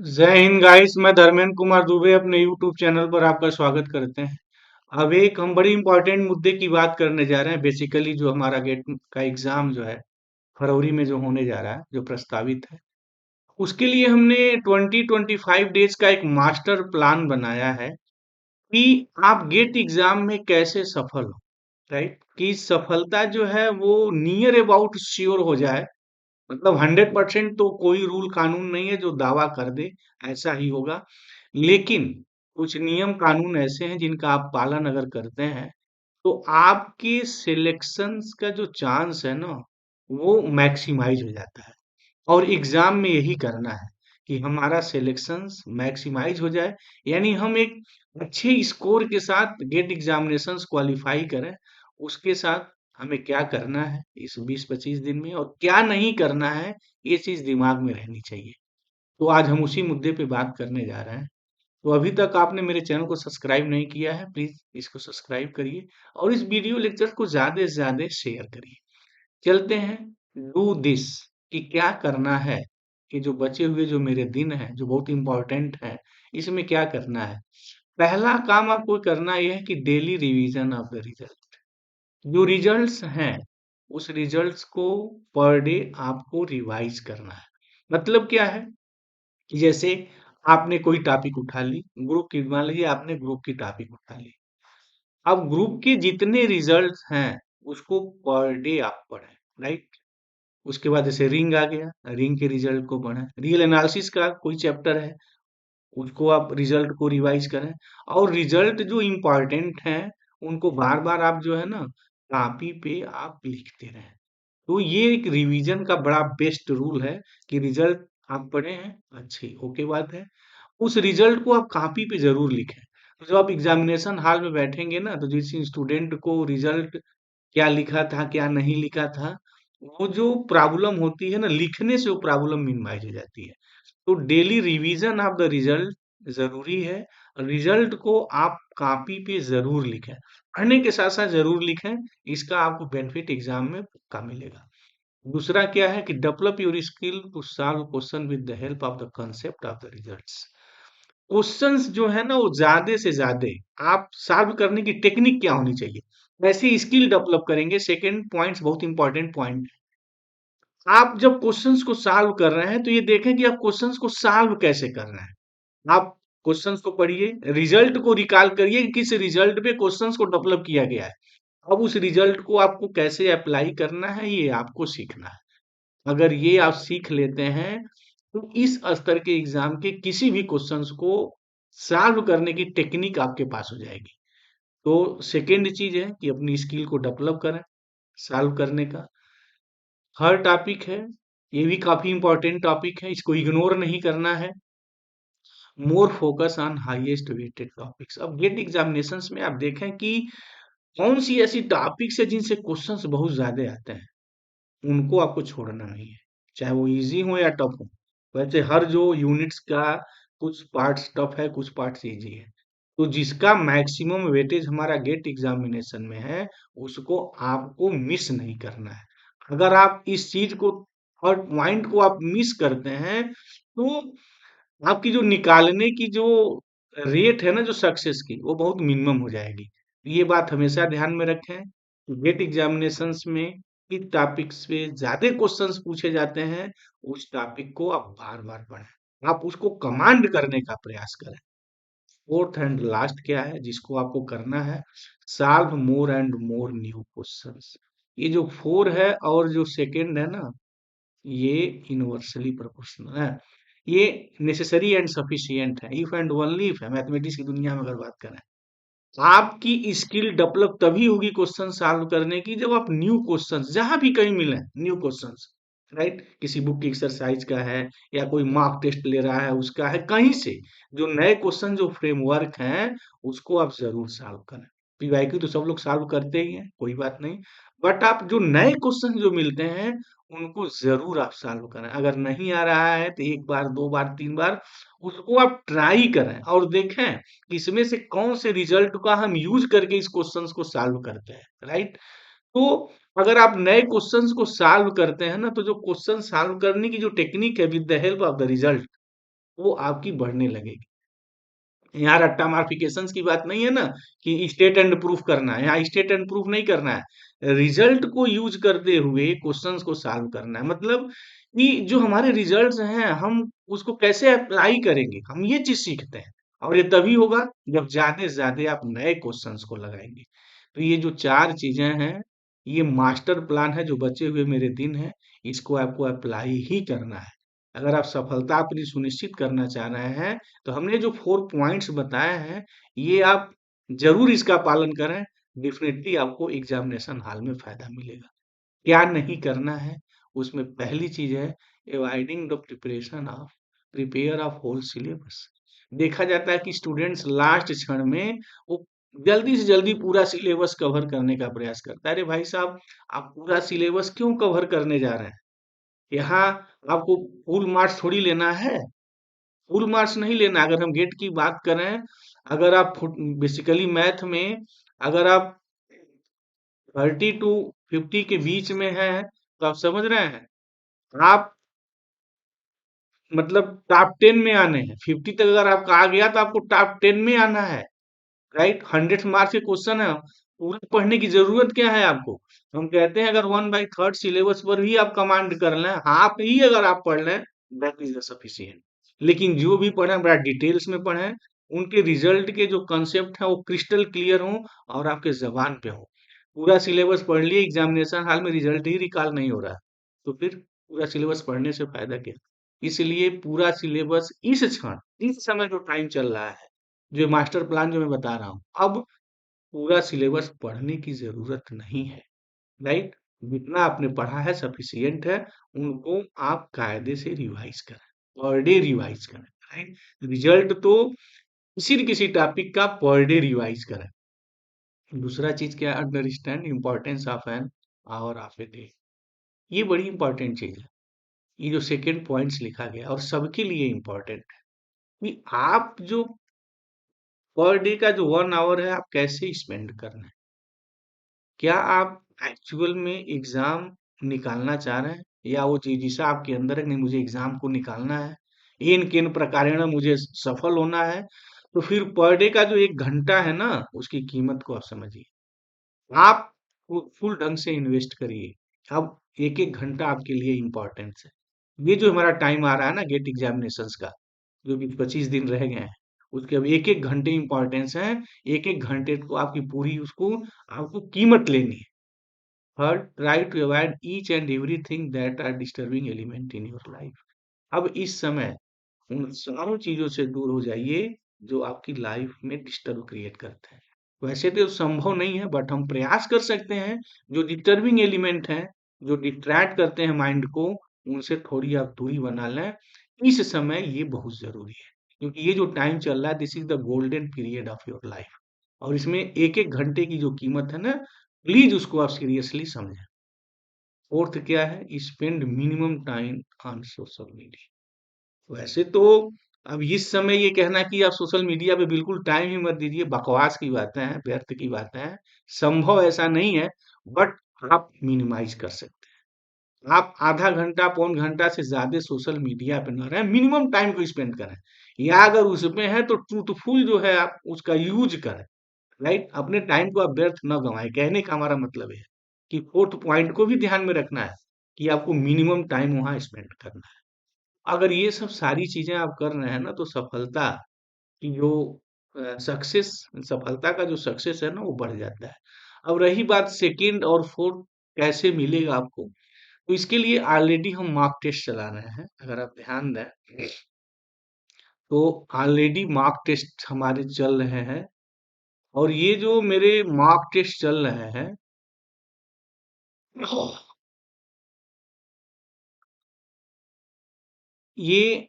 जय हिंद गाइस। मैं धर्मेंद्र कुमार दुबे अपने यूट्यूब चैनल पर आपका स्वागत करते हैं। अब एक हम बड़ी इंपॉर्टेंट मुद्दे की बात करने जा रहे हैं। बेसिकली जो हमारा गेट का एग्जाम जो है फरवरी में जो होने जा रहा है, जो प्रस्तावित है, उसके लिए हमने 20-25 डेज का एक मास्टर प्लान बनाया है कि आप गेट एग्जाम में कैसे सफल हो। राइट, कि सफलता जो है वो नियर अबाउट श्योर हो जाए। मतलब 100% तो कोई रूल कानून नहीं है जो दावा कर दे ऐसा ही होगा, लेकिन कुछ नियम कानून ऐसे हैं जिनका आप पालन अगर करते हैं तो आपके सिलेक्शंस का जो चांस है ना, वो मैक्सिमाइज हो जाता है। और एग्जाम में यही करना है कि हमारा सिलेक्शंस मैक्सिमाइज हो जाए, यानी हम एक अच्छे स्कोर के साथ गेट एग्जामिनेशंस क्वालिफाई करें। उसके साथ हमें क्या करना है इस 20-25 दिन में और क्या नहीं करना है, ये चीज दिमाग में रहनी चाहिए। तो आज हम उसी मुद्दे पे बात करने जा रहे हैं। तो अभी तक आपने मेरे चैनल को सब्सक्राइब नहीं किया है, प्लीज इसको सब्सक्राइब करिए और इस वीडियो लेक्चर को ज्यादा से ज्यादा शेयर करिए। चलते हैं डू दिस, कि क्या करना है, कि जो बचे हुए जो मेरे दिन हैं जो बहुत इंपॉर्टेंट है, इसमें क्या करना है। पहला काम आपको करना यह है कि daily revision of the result. जो रिजल्ट्स हैं उस रिजल्ट्स को पर डे आपको रिवाइज करना है। मतलब क्या है कि जैसे आपने कोई टॉपिक उठा ली, ग्रुप की मान लीजिए आपने ग्रुप की टॉपिक उठा ली। अब ग्रुप के जितने रिजल्ट्स हैं उसको पर डे आप पढ़ें। राइट, उसके बाद जैसे रिंग आ गया, रिंग के रिजल्ट को पढ़ें। रियल एनालिसिस का कोई चैप्टर है, उसको आप रिजल्ट को रिवाइज करें। और रिजल्ट जो इम्पोर्टेंट हैं उनको बार बार आप जो है ना कॉपी पे आप लिखते रहें। तो ये एक रिवीजन का बड़ा बेस्ट रूल है कि रिजल्ट आप पढ़े हैं, अच्छी ओके बात है, उस रिजल्ट को आप कॉपी पे जरूर लिखें। तो जब आप एग्जामिनेशन हॉल में बैठेंगे ना, तो जिस स्टूडेंट को रिजल्ट क्या लिखा था क्या नहीं लिखा था, वो जो प्रॉब्लम होती है ना लिखने से, वो प्रॉब्लम मिनिमाइज हो जाती है। तो daily revision of the result जरूरी है। रिजल्ट को आप कॉपी पे जरूर लिखें, पढ़ने के साथ साथ जरूर लिखें। इसका आपको बेनिफिट एग्जाम में पक्का मिलेगा। दूसरा क्या है कि develop your skill to solve question with the help of the concept of the results. Questions जो है ना वो ज्यादा से ज्यादा आप सॉल्व करने की टेक्निक क्या होनी चाहिए, वैसे स्किल डेवलप करेंगे। सेकंड पॉइंट्स बहुत इंपॉर्टेंट पॉइंट। आप जब क्वेश्चंस को सॉल्व कर रहे हैं तो ये देखें कि आप क्वेश्चंस को सॉल्व कैसे कर रहे हैं। आप क्वेश्चंस को पढ़िए, रिजल्ट को रिकॉल करिए कि किस रिजल्ट पे क्वेश्चंस को डेवलप किया गया है। अब उस रिजल्ट को आपको कैसे अप्लाई करना है ये आपको सीखना है। अगर ये आप सीख लेते हैं तो इस स्तर के एग्जाम के किसी भी क्वेश्चंस को सॉल्व करने की टेक्निक आपके पास हो जाएगी। तो सेकेंड चीज है कि अपनी स्किल को डेवलप करें सॉल्व करने का। हर टॉपिक है, ये भी काफी इंपॉर्टेंट टॉपिक है, इसको इग्नोर नहीं करना है। More focus on highest weighted topics. अब गेट एग्जामिनेशंस में आप देखें कि कौन सी ऐसी टॉपिक्स है जिनसे क्वेश्चंस बहुत ज्यादा आते हैं, उनको आपको छोड़ना नहीं है, चाहे वो इजी हो या टफ हो। वैसे हर जो यूनिट्स का कुछ पार्ट्स टफ है, कुछ पार्ट्स इजी है। तो जिसका मैक्सिमम वेटेज हमारा गेट एग्जामिनेशन में है उसको आपको मिस नहीं करना है। अगर आप इस चीज को और पॉइंट को आप मिस करते हैं तो आपकी जो निकालने की जो रेट है ना जो सक्सेस की, वो बहुत मिनिमम हो जाएगी। ये बात हमेशा ध्यान में रखें। गेट एग्जामिनेशंस में किस टॉपिक्स पे ज्यादा क्वेश्चंस पूछे जाते हैं, उस टॉपिक को आप बार बार पढ़ें, आप उसको कमांड करने का प्रयास करें। फोर्थ एंड लास्ट क्या है जिसको आपको करना है, solve more and more new questions. ये जो फोर है और जो सेकंड है ना, ये इनवर्सली प्रोपोर्शनल है। ये नेसेसरी एंड सफिशिएंट है, इफ एंड ओनली इफ है मैथमेटिक्स की दुनिया में अगर बात करें। आपकी स्किल डेवलप तभी होगी क्वेश्चन सॉल्व करने की जब आप न्यू क्वेश्चंस जहां भी कहीं मिले, न्यू क्वेश्चंस, राइट, किसी बुक की एक्सरसाइज का है या कोई मॉक टेस्ट ले रहा है उसका है, कहीं से जो नए क्वेश्चन जो फ्रेमवर्क हैं उसको आप जरूर सॉल्व करें। पीवाईक्यू तो सब लोग सॉल्व करते ही हैं, कोई बात नहीं, बट आप जो नए क्वेश्चन जो मिलते हैं उनको जरूर आप सॉल्व करें। अगर नहीं आ रहा है तो एक बार दो बार तीन बार उसको आप ट्राई करें और देखें इसमें से कौन से रिजल्ट का हम यूज करके इस क्वेश्चंस को सॉल्व करते हैं। राइट, तो अगर आप नए क्वेश्चंस को सॉल्व करते हैं ना, तो जो क्वेश्चन सॉल्व करने की जो टेक्निक है with the help of the result, वो आपकी बढ़ने लगेगी। यहाँ रट्टा मार्फिकेशंस की बात नहीं है ना कि स्टेट एंड प्रूफ करना है, यहाँ स्टेट एंड प्रूफ नहीं करना है, रिजल्ट को यूज करते हुए क्वेश्चंस को सॉल्व करना है। मतलब कि जो हमारे रिजल्ट्स हैं हम उसको कैसे अप्लाई करेंगे, हम ये चीज सीखते हैं। और ये तभी होगा जब ज्यादा से ज्यादा आप नए क्वेश्चंस को लगाएंगे। तो ये जो चार चीजें हैं, ये मास्टर प्लान है जो बचे हुए मेरे दिन हैं, इसको आपको अप्लाई ही करना है। अगर आप सफलता अपनी सुनिश्चित करना चाह रहे हैं, तो हमने जो 4 पॉइंट्स बताए हैं, ये आप ज़रूर इसका पालन करें। डेफ़िनेटली आपको एग्ज़ामिनेशन हॉल में फ़ायदा मिलेगा। क्या नहीं करना है, उसमें पहली चीज़ है avoiding the prepare of whole syllabus. देखा जाता है कि स्टूडेंट्स लास्ट क्षण में वो जल्दी से जल्दी पूरा सिलेबस कवर करने का प्रयास करता है। अरे भाई साहब, आप पूरा सिलेबस क्यों कवर करने जा रहे हैं? यहाँ आपको फुल मार्क्स थोड़ी लेना है। फुल मार्क्स नहीं लेना। अगर हम गेट की बात करें, अगर आप बेसिकली मैथ में अगर आप 30 टू 50 के बीच में हैं, तो आप समझ रहे हैं, आप मतलब टॉप 10 में आने हैं। 50 तक अगर आपका आ गया तो आपको टॉप 10 में आना है। राइट, 100 मार्क्स के क्वेश्चन है, पूरा पढ़ने की जरूरत क्या है आपको? हम कहते हैं अगर 1/3 सिलेबस पर भी आप कमांड कर लें, हाफ ही अगर आप पढ़ लें, दैट इज सफिशिएंट। लेकिन जो भी पढ़ें बड़ा डिटेल्स में पढ़ें, उनके रिजल्ट के जो कंसेप्ट है वो क्रिस्टल क्लियर हो और आपके जबान पे हो। पूरा सिलेबस पढ़ लिए, एग्जामिनेशन हाल में रिजल्ट ही रिकॉल नहीं हो रहा है, तो फिर पूरा सिलेबस पढ़ने से फायदा क्या? इसलिए पूरा सिलेबस इस क्षण, इस समय जो टाइम चल रहा है, जो मास्टर प्लान जो मैं बता रहा हूँ, अब पूरा सिलेबस पढ़ने की जरूरत नहीं है। राइट, जितना आपने पढ़ा है सफिशियंट है। उनको आप कायदे से रिवाइज करें, पर डे रिवाइज करें। राइट, रिजल्ट तो किसी न किसी टॉपिक का पर डे रिवाइज करें। दूसरा चीज क्या, understand importance of an hour of a day. ये बड़ी इंपॉर्टेंट चीज है। ये जो सेकेंड पॉइंट्स लिखा गया और सबके लिए इंपॉर्टेंट है कि आप जो पर डे का जो 1 आवर है आप कैसे स्पेंड कर रहे हैं। क्या आप एक्चुअल में एग्जाम निकालना चाह रहे हैं, या वो जिज्ञासा आपके अंदर है कि नहीं मुझे एग्जाम को निकालना है, इन किन प्रकारेण मुझे सफल होना है। तो फिर पर डे का जो 1 घंटा है ना, उसकी कीमत को आप समझिए। आप फुल ढंग से इन्वेस्ट करिए। अब एक एक घंटा आपके लिए इम्पोर्टेंस है। ये जो हमारा टाइम आ रहा है ना गेट एग्जामिनेशंस का, जो कि 25 दिन रह गए हैं, उसके अब एक एक घंटे इम्पोर्टेंस है। एक एक घंटे को आपकी पूरी उसको आपको कीमत लेनी है। Third, try to avoid each and everything that are disturbing element in your life. अब इस समय उन सारी चीजों से दूर हो जाइए जो आपकी लाइफ में डिस्टर्ब क्रिएट करते हैं। वैसे तो संभव नहीं है, बट हम प्रयास कर सकते हैं। जो डिस्टर्बिंग एलिमेंट हैं, जो डिस्ट्रैक्ट करते हैं माइंड को, उनसे थोड़ी आप दूरी बना लें। इस समय ये बहुत जरूरी है, क्योंकि ये जो टाइम चल रहा है, this is the golden period of your life. और इसमें एक एक घंटे की जो कीमत है ना, प्लीज उसको आप सीरियसली समझें। फोर्थ क्या है, spend minimum time on social media. वैसे तो अब इस समय ये कहना कि आप सोशल मीडिया पे बिल्कुल टाइम ही मत दीजिए, बकवास की बातें हैं, व्यर्थ की बातें हैं। संभव ऐसा नहीं है, बट आप मिनिमाइज कर सकते हैं। आप आधा घंटा पौन घंटा से ज्यादा सोशल मीडिया पे न रहें, मिनिमम टाइम को स्पेंड करें। या अगर उसमें है तो ट्रूथफुल जो है आप उसका यूज करें। राइट, अपने टाइम को आप व्यर्थ न गंवाएं। कहने का हमारा मतलब है कि फोर्थ पॉइंट को भी ध्यान में रखना है कि आपको मिनिमम टाइम वहां स्पेंड करना है। अगर ये सब सारी चीजें आप कर रहे हैं ना, तो सफलता की जो सक्सेस सफलता का जो सक्सेस है ना, वो बढ़ जाता है। अब रही बात सेकंड और फोर्थ कैसे मिलेगा आपको, तो इसके लिए ऑलरेडी हम मॉक टेस्ट चला रहे हैं। अगर आप ध्यान दें तो ऑलरेडी मॉक टेस्ट हमारे चल रहे हैं। और ये जो मेरे मॉक टेस्ट चल रहे हैं, ये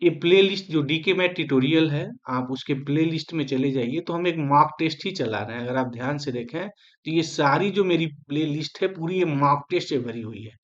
ये प्लेलिस्ट जो डीके मैट ट्यूटोरियल है, आप उसके प्लेलिस्ट में चले जाइए, तो हम एक मॉक टेस्ट ही चला रहे हैं। अगर आप ध्यान से देखें तो ये सारी जो मेरी प्लेलिस्ट है पूरी ये मॉक टेस्ट से भरी हुई है।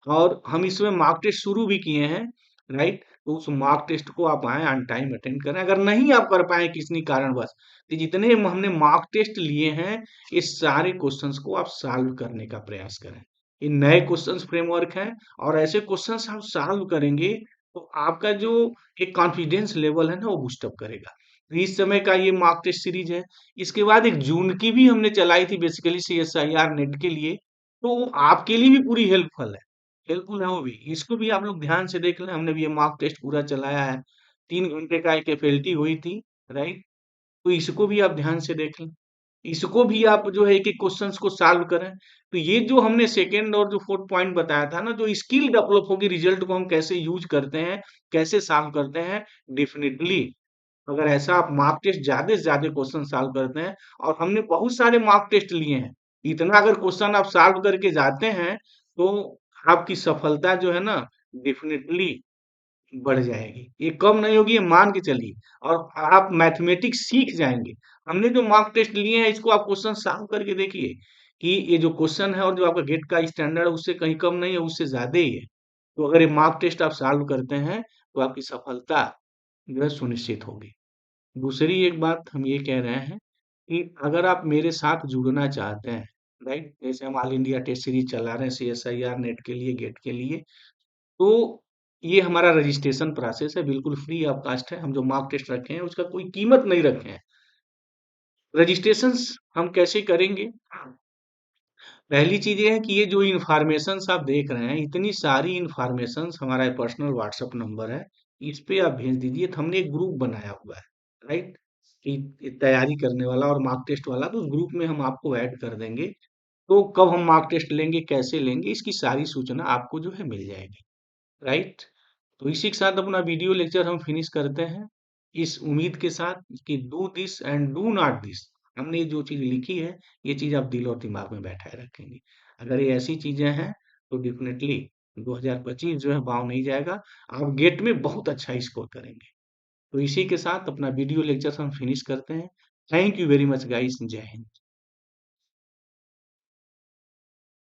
और हम इसमें मॉक टेस्ट शुरू भी किए हैं। राइट, तो उस मॉक टेस्ट को आप आए ऑन टाइम अटेंड करें। अगर नहीं आप कर पाए किसी कारणवश, तो जितने हमने मॉक टेस्ट लिए हैं, इस सारे क्वेश्चंस को आप सॉल्व करने का प्रयास करें। ये नए क्वेश्चंस फ्रेमवर्क हैं, और ऐसे क्वेश्चंस आप सॉल्व करेंगे तो आपका जो एक कॉन्फिडेंस लेवल है ना वो बूस्टअप करेगा। तो इस समय का ये मॉक टेस्ट सीरीज है। इसके बाद एक जून की भी हमने चलाई थी बेसिकली CSIR नेट के लिए, तो वो आपके लिए भी पूरी हेल्पफुल है वो भी। इसको भी आप लोग ध्यान से देख लें, हमने भी ये मॉक टेस्ट पूरा चलाया है। 3 घंटे का एक एफएलटी हुई थी, राइट? तो इसको भी आप ध्यान से देख लें। इसको भी आप जो है एक-एक क्वेश्चंस को सॉल्व करें। तो ये जो हमने सेकंड और जो फोर्थ पॉइंट बताया था ना, जो स्किल डेवलप होगी रिजल्ट को हम कैसे यूज करते हैं, कैसे सॉल्व करते हैं, डेफिनिटली अगर ऐसा आप मॉक टेस्ट ज्यादा से ज्यादा क्वेश्चन सॉल्व करते हैं, और हमने बहुत सारे मॉक टेस्ट लिए हैं, इतना अगर क्वेश्चन आप सॉल्व करके जाते हैं, तो आपकी सफलता जो है ना डेफिनेटली बढ़ जाएगी। ये कम नहीं होगी, ये मान के चलिए। और आप मैथमेटिक्स सीख जाएंगे। हमने जो मॉक टेस्ट लिए हैं, इसको आप क्वेश्चन सॉल्व करके देखिए कि ये जो क्वेश्चन है और जो आपका गेट का स्टैंडर्ड है उससे कहीं कम नहीं है, उससे ज्यादा ही है। तो अगर ये मॉक टेस्ट आप सॉल्व करते हैं, तो आपकी सफलता जो है सुनिश्चित होगी। दूसरी एक बात हम ये कह रहे हैं कि अगर आप मेरे साथ जुड़ना चाहते हैं, राइट, जैसे हम ऑल इंडिया टेस्ट सीरीज चला रहे हैं CSIR नेट के लिए, गेट के लिए, तो ये हमारा रजिस्ट्रेशन प्रोसेस है, बिल्कुल फ्री ऑफ कास्ट है। हम जो मॉक टेस्ट रखे हैं उसका कोई कीमत नहीं रखे हैं। रजिस्ट्रेशंस हम कैसे करेंगे? पहली चीज ये है कि ये जो इंफॉर्मेशंस आप देख रहे हैं, इतनी सारी इंफॉर्मेशंस, हमारा पर्सनल व्हाट्सएप नंबर है, इस पे आप भेज दीजिए। तो हमने एक ग्रुप बनाया हुआ है, राइट, कि ये तैयारी करने वाला और मॉक टेस्ट वाला, तो उस ग्रुप में हम आपको ऐड कर देंगे। तो कब हम मॉक टेस्ट लेंगे, कैसे लेंगे, इसकी सारी सूचना आपको जो है मिल जाएगी, राइट। तो इसी के साथ अपना वीडियो लेक्चर हम फिनिश करते हैं, इस उम्मीद के साथ कि do this and do not this. हमने जो चीज लिखी है, ये चीज आप दिल और दिमाग में बैठाए रखेंगे। अगर ये ऐसी चीजें हैं, तो डेफिनेटली 2025 जो है भाव नहीं जाएगा। आप गेट में बहुत अच्छा स्कोर करेंगे। तो इसी के साथ अपना वीडियो लेक्चर हम फिनिश करते हैं। Thank you very much guys. जय हिंद।